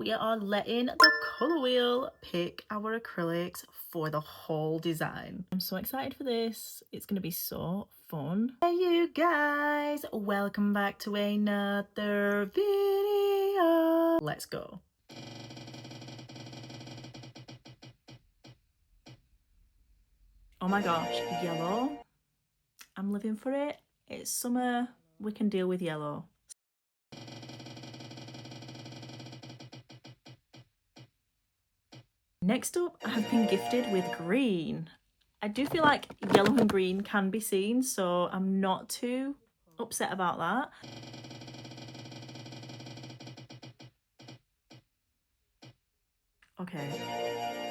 We are letting the colour wheel pick our acrylics for the whole design. I'm so excited for this. It's going to be so fun. Hey you guys, welcome back to another video. Let's go. Oh my gosh, yellow. I'm living for it. It's summer. We can deal with yellow. Next up, I have been gifted with green. I do feel like yellow and green can be seen, so I'm not too upset about that. Okay,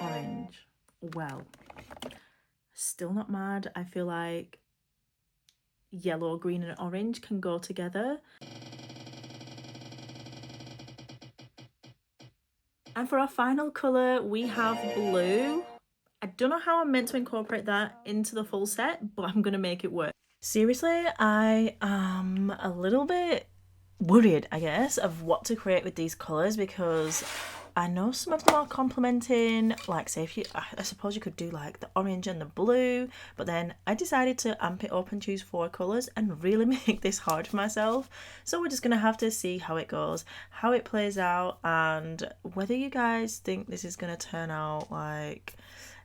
orange. Well, still not mad. I feel like yellow, green and orange can go together. And for our final colour, we have blue. I don't know how I'm meant to incorporate that into the full set, but I'm going to make it work. Seriously, I am a little bit worried, I guess, of what to create with these colours, because I know some of them are complementing, like say if you, I suppose you could do like the orange and the blue, but then I decided to amp it up and choose 4 colours and really make this hard for myself. So we're just going to have to see how it goes, how it plays out, and whether you guys think this is going to turn out like,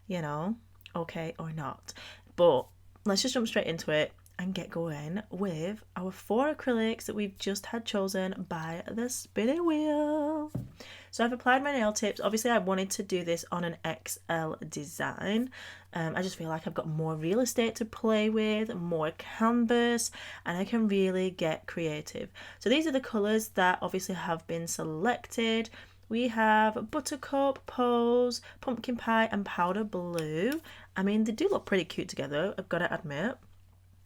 you know, okay or not. But let's just jump straight into it and get going with our 4 acrylics that we've just had chosen by the spinning wheel. So I've applied my nail tips. Obviously I wanted to do this on an XL design. I just feel like I've got more real estate to play with, more canvas, and I can really get creative. So these are the colours that obviously have been selected. We have Buttercup, Pose, Pumpkin Pie and Powder Blue. I mean, they do look pretty cute together, I've got to admit.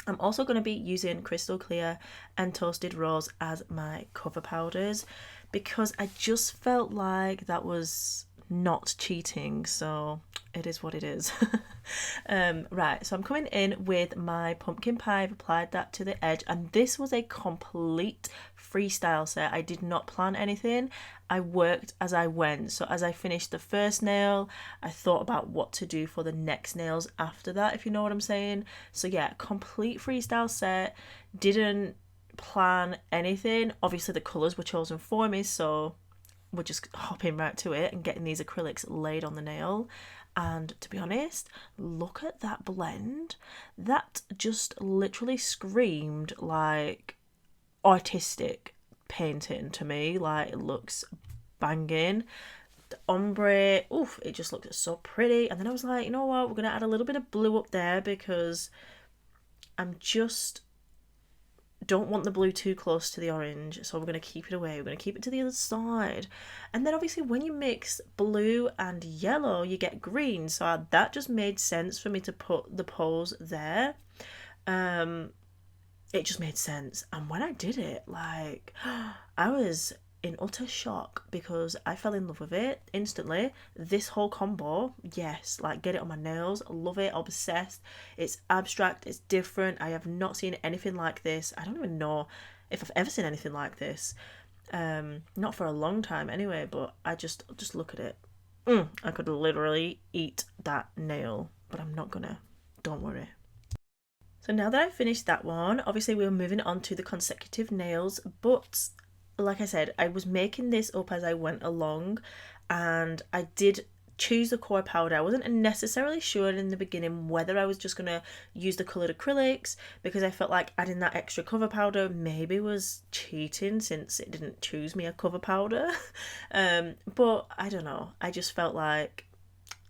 I'm also going to be using Crystal Clear and Toasted Rose as my cover powders, because I just felt like that was not cheating, so it is what it is. Right, so I'm coming in with my Pumpkin Pie. I've applied that to the edge, and this was a complete freestyle set. I did not plan anything. I worked as I went. So as I finished the first nail, I thought about what to do for the next nails after that, if you know what I'm saying. So yeah, complete freestyle set. Didn't plan anything. Obviously the colours were chosen for me, so we're just hopping right to it and getting these acrylics laid on the nail. And to be honest, look at that blend. That just literally screamed like artistic painting to me. Like, it looks banging. The ombre, oof, it just looks so pretty. And then I was like, you know what, we're gonna add a little bit of blue up there, because I'm just don't want the blue too close to the orange, so we're going to keep it away. We're going to keep it to the other side. And then obviously when you mix blue and yellow, you get green, so that just made sense for me to put the pose there. It just made sense. And when I did it, like, I was in utter shock, because I fell in love with it instantly. This whole combo, yes, like, get it on my nails, love it, obsessed. It's abstract, it's different. I have not seen anything like this. I don't even know if I've ever seen anything like this. Not for a long time anyway, but I just look at it. I could literally eat that nail, but I'm not gonna, don't worry. So now that I've finished that one, obviously we were moving on to the consecutive nails, but like I said, I was making this up as I went along, and I did choose the core powder. I wasn't necessarily sure in the beginning whether I was just going to use the coloured acrylics, because I felt like adding that extra cover powder maybe was cheating, since it didn't choose me a cover powder. But I don't know, I just felt like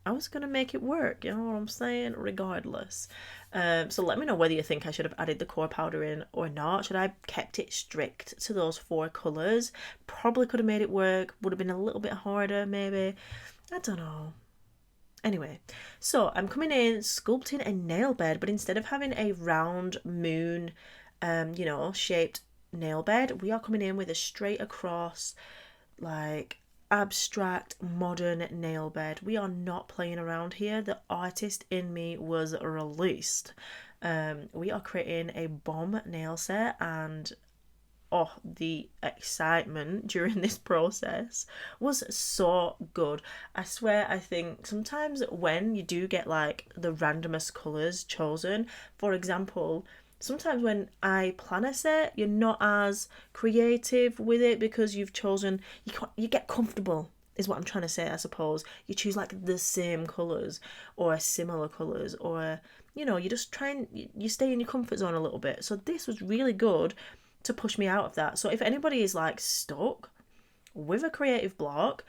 I was going to make it work, you know what I'm saying, regardless. So let me know whether you think I should have added the core powder in or not. Should I have kept it strict to those 4 colours? Probably could have made it work, would have been a little bit harder maybe. I don't know. Anyway, so I'm coming in sculpting a nail bed, but instead of having a round moon, you know, shaped nail bed, we are coming in with a straight across, like, abstract modern nail bed. We are not playing around here. The artist in me was released. We are creating a bomb nail set, and oh, the excitement during this process was so good. I swear, I think sometimes when you do get like the randomest colours chosen, for example, sometimes when I plan a set, you're not as creative with it because you've chosen, you get comfortable is what I'm trying to say, I suppose. You choose like the same colours or similar colours, or you just try and you stay in your comfort zone a little bit. So this was really good to push me out of that. So if anybody is like stuck with a creative block,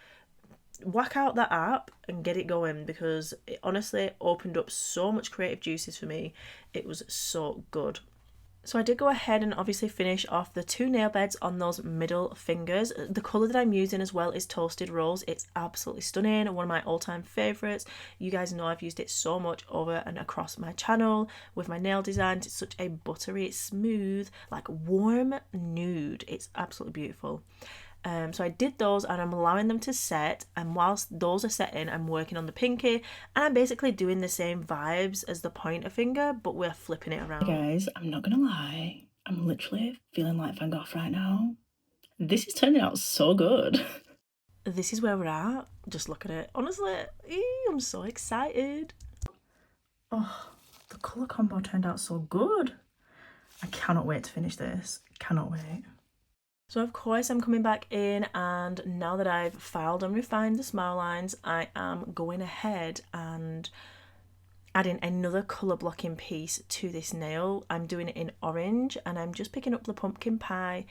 whack out that app and get it going, because it honestly opened up so much creative juices for me. It was so good. So I did go ahead and obviously finish off the 2 nail beds on those middle fingers. The colour that I'm using as well is Toasted Rose. It's absolutely stunning, one of my all-time favourites. You guys know I've used it so much over and across my channel with my nail designs. It's such a buttery, smooth, like warm nude. It's absolutely beautiful. So I did those and I'm allowing them to set, and whilst those are setting, I'm working on the pinky, and I'm basically doing the same vibes as the pointer finger, but we're flipping it around. Guys, I'm not gonna lie, I'm literally feeling like Van Gogh right now. This is turning out so good. This is where we're at. Just look at it. Honestly, I'm so excited. Oh, the colour combo turned out so good. I cannot wait to finish this. Cannot wait. So of course I'm coming back in, and now that I've filed and refined the smile lines, I am going ahead and adding another colour blocking piece to this nail. I'm doing it in orange, and I'm just picking up the pumpkin pie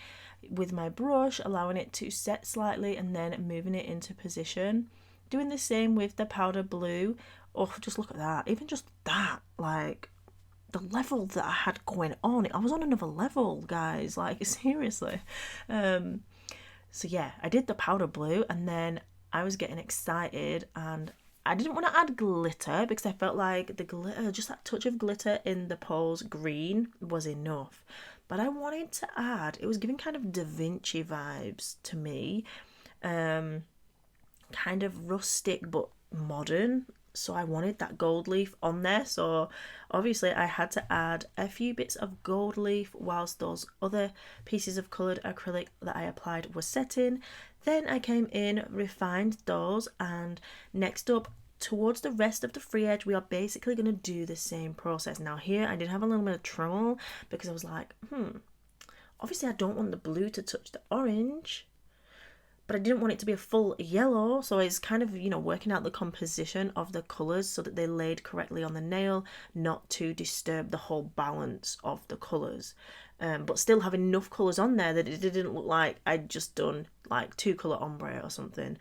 with my brush, allowing it to set slightly and then moving it into position. Doing the same with the powder blue. Oh, just look at that. Even just that, like the level that I had going on, I was on another level, guys, like seriously. So yeah, I did the powder blue, and then I was getting excited, and I didn't want to add glitter because I felt like the glitter, just that touch of glitter in the Pose green was enough. But I wanted to add, it was giving kind of Da Vinci vibes to me, kind of rustic but modern. So I wanted that gold leaf on there, so obviously I had to add a few bits of gold leaf whilst those other pieces of coloured acrylic that I applied were setting. Then I came in, refined those, and next up towards the rest of the free edge we are basically going to do the same process. Now here I did have a little bit of trouble because I was like, obviously I don't want the blue to touch the orange, but I didn't want it to be a full yellow, so it's kind of, working out the composition of the colours so that they laid correctly on the nail, not to disturb the whole balance of the colours, but still have enough colours on there that it didn't look like I'd just done like 2 colour ombre or something.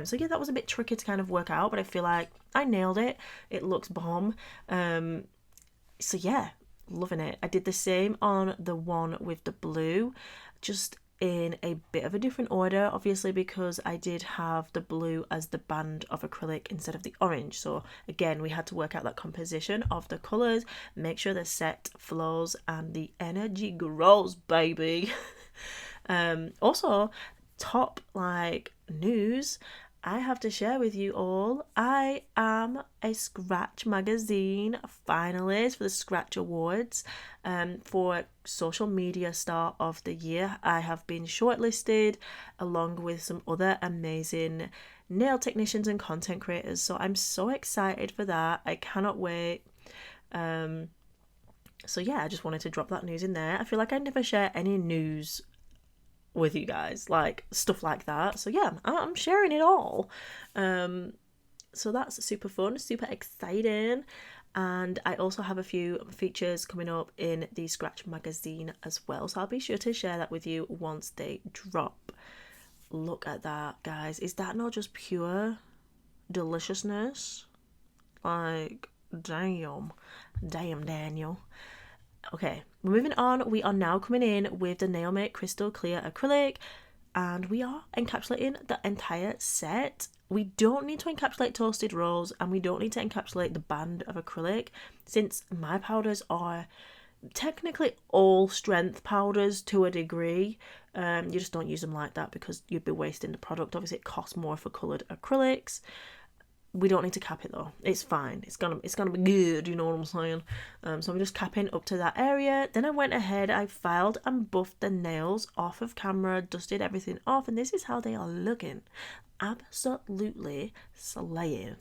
So yeah, that was a bit tricky to kind of work out, but I feel like I nailed it. It looks bomb. So yeah, loving it. I did the same on the one with the blue, just in a bit of a different order, obviously, because I did have the blue as the band of acrylic instead of the orange. So again, we had to work out that composition of the colours, make sure the set flows and the energy grows, baby. Also, top like news, I have to share with you all, I am a Scratch Magazine finalist for the Scratch Awards for Social Media Star of the Year. I have been shortlisted along with some other amazing nail technicians and content creators, so I'm so excited for that. I cannot wait. So yeah, I just wanted to drop that news in there. I feel like I never share any news with you guys, like stuff like that, so yeah, I'm sharing it all. So that's super fun, super exciting, and I also have a few features coming up in the Scratch magazine as well, so I'll be sure to share that with you once they drop. Look at that, guys. Is that not just pure deliciousness? Like, damn Daniel. Okay, moving on, we are now coming in with the Nailmate Crystal Clear Acrylic, and we are encapsulating the entire set. We don't need to encapsulate Toasted Rose, and we don't need to encapsulate the band of acrylic, since my powders are technically all strength powders to a degree. You just don't use them like that because you'd be wasting the product. Obviously it costs more for coloured acrylics. We don't need to cap it though. It's fine. It's gonna be good, you know what I'm saying? So I'm just capping up to that area. Then I went ahead, I filed and buffed the nails off of camera, dusted everything off, and this is how they are looking. Absolutely slaying.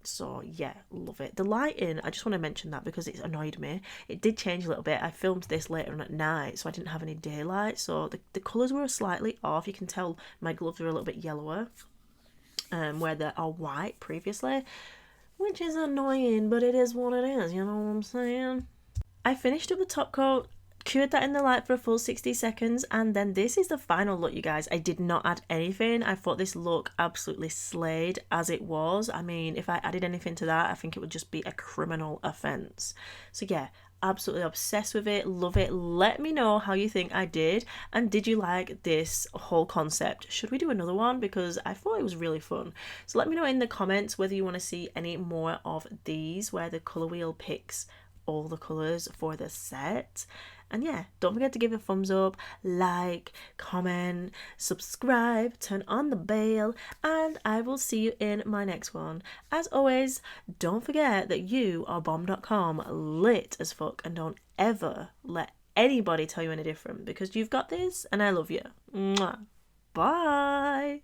So yeah, love it. The lighting, I just want to mention that because it's annoyed me. It did change a little bit. I filmed this later on at night, so I didn't have any daylight, so the colours were slightly off. You can tell my gloves are a little bit yellower, where they are white previously, which is annoying, but it is what it is, you know what I'm saying? I finished up the top coat, cured that in the light for a full 60 seconds, and then this is the final look, you guys. I did not add anything. I thought this look absolutely slayed as it was. I mean, if I added anything to that, I think it would just be a criminal offence. So yeah, absolutely obsessed with it, love it. Let me know how you think I did, and did you like this whole concept? Should we do another one? Because I thought it was really fun. So let me know in the comments whether you want to see any more of these where the colour wheel picks all the colours for the set. And yeah, don't forget to give a thumbs up, like, comment, subscribe, turn on the bell, and I will see you in my next one. As always, don't forget that you are bomb.com, lit as fuck, and don't ever let anybody tell you any different, because you've got this and I love you. Mwah. Bye.